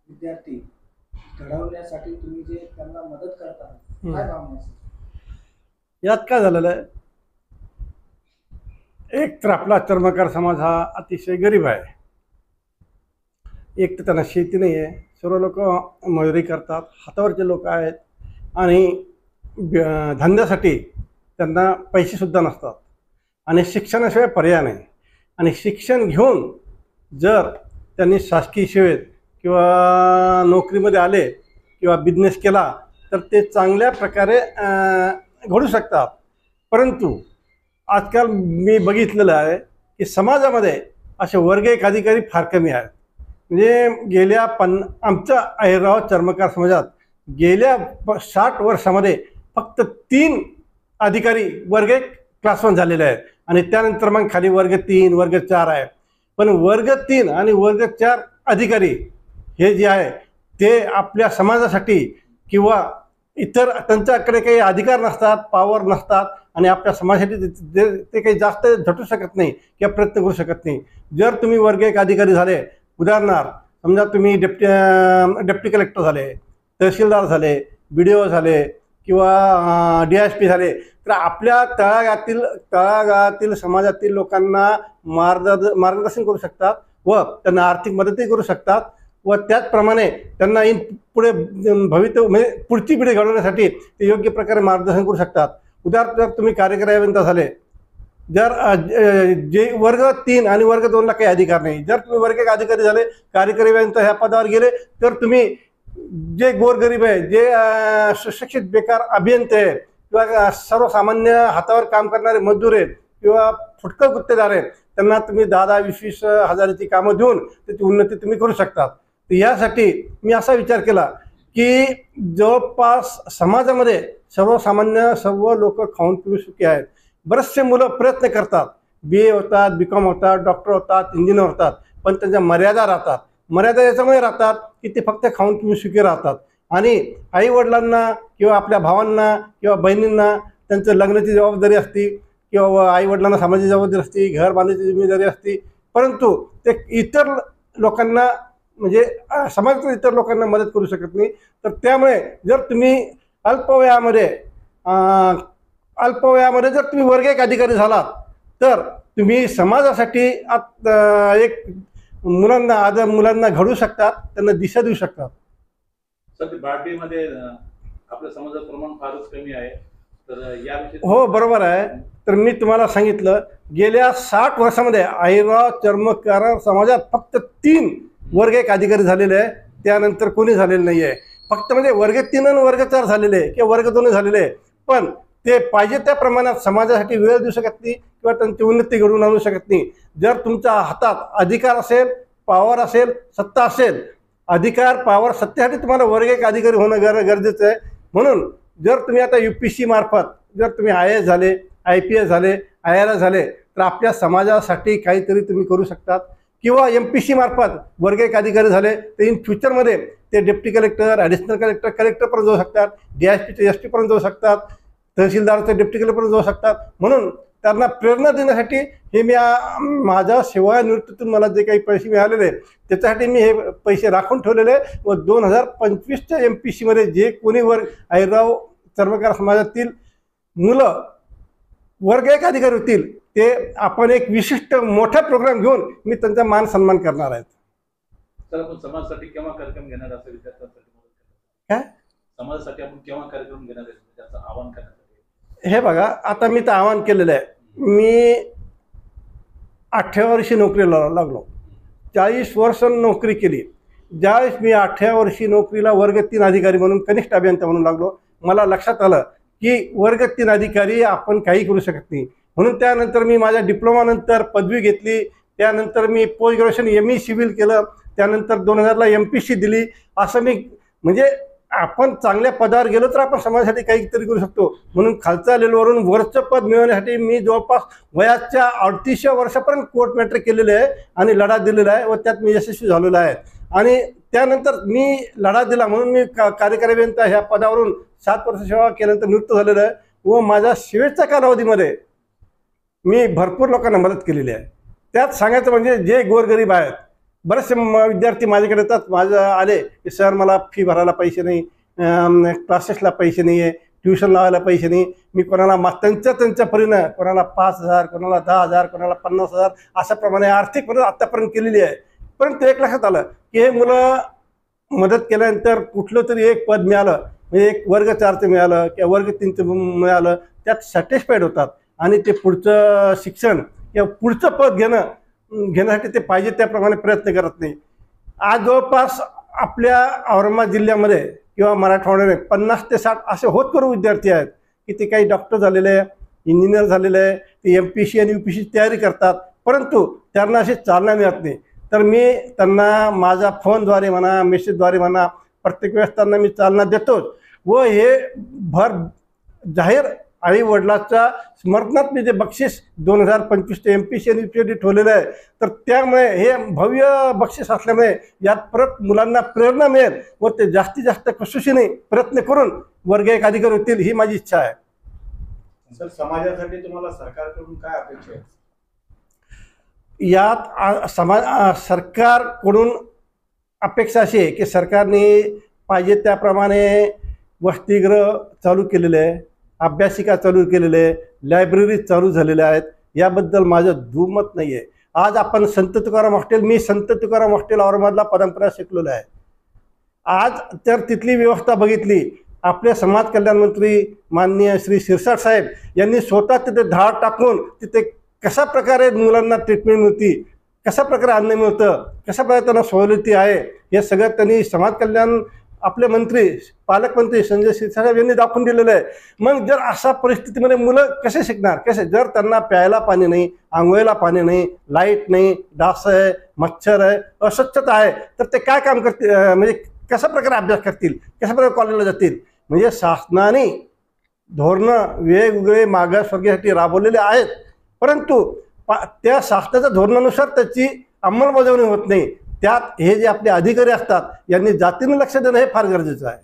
विद्यार्थी घडवण्यासाठी तुम्ही जे त्यांना मदत करता, काय भावना आहे? यात काय झालेलं आहे, एक तर आपला चर्मकार समाज हा अतिशय गरीब आहे. एक तर त्यांना शेती नाही आहे, सर्व लोक मजुरी करतात, हातावरचे लोक आहेत आणि धंद्यासाठी त्यांना पैसेसुद्धा नसतात आणि शिक्षणाशिवाय पर्याय नाही. आणि शिक्षण घेऊन जर त्यांनी शासकीय सेवेत किंवा नोकरीमध्ये आले किंवा बिझनेस केला तर ते चांगल्या प्रकारे घडू शकतात. परंतु आजकाल मी बघितलेलं आहे की समाजामध्ये असे वर्ग एक अधिकारी फार कमी आहेत. म्हणजे गेल्या आमच्या अहिरराव चर्मकार समाजात गेल्या 60 वर्षामध्ये फक्त 3 अधिकारी वर्ग 1 क्लास 1 झालेले आहेत आणि त्यानंतर मग खाली वर्ग 3 वर्ग 4 आहे. पण वर्ग 3 आणि वर्ग 4 अधिकारी हे जे आहे ते आपल्या समाजासाठी किंवा इतर त्यांच्याकडे काही अधिकार नसतात, पॉवर नसतात आणि आपल्या समाजासाठी ते काही जास्त झटू शकत नाही किंवा प्रयत्न करू शकत नाही. जर तुम्ही वर्ग 1 अधिकारी झाले, उदाहरणार्थ समजा तुम्ही डेप्टी कलेक्टर झाले, तहसीलदार झाले, BDO झाले किंवा DSP झाले, तर आपल्या तळागाळातील समाजातील लोकांना मार्गदर्शन करू शकतात व त्यांना आर्थिक मदतही करू शकतात व त्याचप्रमाणे त्यांना पुढे भविष्य म्हणजे पुढची पिढी घडवण्यासाठी ते योग्य प्रकारे मार्गदर्शन करू शकतात. उदाहरणार्थ जर तुम्ही कार्यकारी अभियंता झाले, जर जे वर्ग 3 आणि वर्ग 2ला काही अधिकार नाही, जर तुम्ही वर्ग 1 अधिकारी झाले, कार्यकारी अभियंता ह्या पदावर गेले, तर तुम्ही जे गोरगरीब आहे, जे सुशिक्षित बेकार अभियंते आहे किंवा सर्वसामान्य हातावर काम करणारे मजदूर आहेत किंवा फुटकळ गुत्तेदार आहेत, त्यांना तुम्ही 10-10, 20-20 हजाराची कामं देऊन त्याची उन्नती तुम्ही करू शकतात. तर यासाठी मी असा विचार केला की जवळपास समाजामध्ये सर्वसामान्य सर्व लोक खाऊन पिऊ सुखी आहेत. बरेचसे मुलं प्रयत्न करतात, BA होतात, BCom होतात, डॉक्टर होतात, इंजिनियर होतात, पण त्यांच्या मर्यादा राहतात. मर्यादा याच्यामुळे राहतात की ते फक्त खाऊन पिऊन सुखी राहतात आणि आईवडिलांना किंवा आपल्या भावांना किंवा बहिणींना त्यांचं लग्नाची जबाबदारी असते किंवा आईवडिलांना सामाजिक जबाबदारी असते, घर बांधण्याची जिम्मेदारी असते, परंतु ते इतर लोकांना म्हणजे समाजातील इतर लोकांना मदत करू शकत नाही. तर त्यामुळे जर तुम्ही अल्पवयामध्ये जर तुम्ही वर्ग 1 अधिकारी झालात तर तुम्ही समाजासाठी एक मुलांना घडवू शकतात, त्यांना दिशा देऊ शकतात. सर, बार्टीमध्ये आपल्या समाजाचं प्रमाण फारच कमी आहे, तर याविषयी हो बरोबर आहे. तर मी तुम्हाला सांगितलं, गेल्या 60 वर्षामध्ये अहिरराव चर्मकार समाजात फक्त 3 वर्ग 1 अधिकारी झालेले आहे, त्यानंतर कोणी झालेलं नाही आहे. फक्त म्हणजे वर्ग 3 आणि वर्ग 4 झालेले किंवा वर्ग 2 झालेले आहे, पण ते पाहिजे त्या प्रमाणात समाजासाठी वेळ देऊ शकत नाही किंवा त्यांची उन्नती घडवून आणू शकत नाही. जर तुमच्या हातात अधिकार असेल, पॉवर असेल, सत्ता असेल, अधिकार पॉवर सत्तेसाठी तुम्हाला वर्ग 1 अधिकारी होणं गरजेचं आहे. म्हणून जर तुम्ही आता UPSC मार्फत जर तुम्ही IAS झाले, IPS झाले, IRS झाले, तर आपल्या समाजासाठी काहीतरी तुम्ही करू शकतात. किंवा MPSC मार्फत वर्ग 1 अधिकारी झाले तर इन फ्युचरमध्ये ते डेप्टी कलेक्टर, ॲडिशनल कलेक्टर, कलेक्टरपर्यंत जाऊ शकतात, DSP ते SP पर्यंत जाऊ शकतात, तहसीलदार ते डेप्टी कलेक्टरपर्यंत जाऊ शकतात. म्हणून त्यांना प्रेरणा देण्यासाठी हे मी माझ्या सेवानिवृत्तीतून मला जे काही पैसे मिळालेले त्याच्यासाठी मी हे पैसे राखून ठेवलेले व 2025च्या MPSCमध्ये जे कोणी अहिरराव चर्मकार समाजातील मुलं वर्ग 1 अधिकारी होतील ते आपण एक विशिष्ट मोठा प्रोग्राम घेऊन मी त्यांचा मान सन्मान करणार आहे. सर, आपण समाजासाठी केव्हा कार्यक्रम घेणार असं विद्यार्थ्यांसाठी काय समाजासाठी आपण केव्हा कार्यक्रम घेणार आहे त्याचं आवाहन करण्यासाठी? हे बघा, आता मी तर आवाहन केलेलं आहे. मी 18 वर्षी नोकरीला लागलो, 40 वर्ष नोकरी केली. ज्यावेळेस मी 18 वर्षी नोकरीला वर्ग 3 अधिकारी म्हणून कनिष्ठ अभियंता म्हणून लागलो, मला लक्षात आलं की वर्ग 3 अधिकारी आपण काही करू शकत नाही. म्हणून त्यानंतर मी माझ्या डिप्लोमानंतर पदवी घेतली, त्यानंतर मी पोस्ट ग्रॅज्युएशन ME सिव्हिल केलं, त्यानंतर 2000ला MPSC दिली. असं मी म्हणजे आपण चांगल्या पदावर गेलो तर आपण समाजासाठी काहीतरी करू शकतो. म्हणून खालच्या लेवलवरून वरचं पद मिळवण्यासाठी मी जवळपास वयाच्या 38व्या वर्षापर्यंत कोर्ट मॅटर केलेले आहे आणि लढा दिलेला आहे व त्यात मी यशस्वी झालेलो आहे. आणि त्यानंतर मी लढा दिला म्हणून मी कार्यकारी अभियंता ह्या पदावरून 7 वर्ष सेवा केल्यानंतर निवृत्त झालेलं आहे व माझ्या सेवेच्या कालावधीमध्ये मी भरपूर लोकांना मदत केलेली आहे. त्यात सांगायचं म्हणजे जे गोरगरीब आहेत, बरेचसे विद्यार्थी माझ्याकडे येतात, माझं आले की सर मला फी भरायला पैसे नाही, क्लासेसला पैसे नाही आहे, ट्युशन लावायला पैसे नाही. मी कोणाला त्यांच्या परीनं कोणाला 5,000, कोणाला 10,000, कोणाला 50,000 अशाप्रमाणे आर्थिक मदत आत्तापर्यंत केलेली आहे. परंतु एक लक्षात आलं की हे मुलं मदत केल्यानंतर कुठलं तरी एक पद मिळालं, म्हणजे एक वर्ग 4चं मिळालं किंवा वर्ग 3चं मिळालं, त्यात सॅटिस्फाईड होतात आणि ते पुढचं शिक्षण किंवा पुढचं पद घेण्यासाठी ते पाहिजे त्याप्रमाणे प्रयत्न करत नाही. आज जवळपास आपल्या औरंगाबाद जिल्ह्यामध्ये किंवा मराठवाड्यामध्ये 50 ते 60 असे होतकरू विद्यार्थी आहेत की ते काही डॉक्टर झालेले आहे, इंजिनियर झालेले आहे, ते MPSC आणि UPSC तयारी करतात, परंतु त्यांना अशी चालना मिळत नाही. तर मी त्यांना माझ्या फोनद्वारे म्हणा, मेसेजद्वारे म्हणा, प्रत्येक वेळेस त्यांना मी चालना देतोच. व हे भर जाहीर आई वडिलांच्या स्मरणात मी जे बक्षीस 2025 MPSC आणि UPSC ठेवलेलं आहे, तर त्यामुळे हे भव्य बक्षीस असल्यामुळे यात परत मुलांना प्रेरणा मिळेल व ते जास्तीत जास्त कसोशीने प्रयत्न करून वर्ग 1 अधिकारी होतील ही माझी इच्छा आहे. सर, समाजासाठी तुम्हाला सरकारकडून काय अपेक्षा आहे? यात सरकारकडून अपेक्षा अशी आहे की सरकारने पाहिजे त्याप्रमाणे वसतिगृह चालू केलेले आहे, अभ्यासिका चालू केलेले आहे, लायब्ररी चालू झालेल्या आहेत. याबद्दल माझं दुमत नाही आहे. आज आपण संत तुकाराम हॉस्टेल, मी संत तुकाराम हॉस्टेल औरंगाबादला परंपरा शिकलेलो आहे. आज तर तिथली व्यवस्था बघितली, आपले समाज कल्याण मंत्री माननीय श्री शिरसाट साहेब यांनी स्वतः तिथे धाड टाकून तिथे कशा प्रकारे मुलांना ट्रीटमेंट मिळते, कशा प्रकारे अन्न मिळतं, कशा प्रकारे त्यांना सवलती आहे, हे सगळं त्यांनी समाज कल्याण आपले मंत्री पालकमंत्री संजय शिरसाट साहेब यांनी दाखवून दिलेलं आहे. मग जर अशा परिस्थितीमध्ये मुलं कसे शिकणार, कसे? जर त्यांना प्यायला पाणी नाही, आंघोळीला पाणी नाही, लाईट नाही, डास आहे, मच्छर आहे, अस्वच्छता आहे, तर ते काय काम करतील, म्हणजे कशा प्रकारे अभ्यास करतील, कशा प्रकारे कॉलेजला जातील? म्हणजे शासनाने धोरणं वेगवेगळे मागासवर्गीयासाठी राबवलेले आहेत, परंतु त्या शासनाच्या धोरणानुसार त्याची अंमलबजावणी होत नाही. त्यात हे जे आपले अधिकारी असतात यांनी जातीने लक्ष देणं हे फार गरजेचं आहे.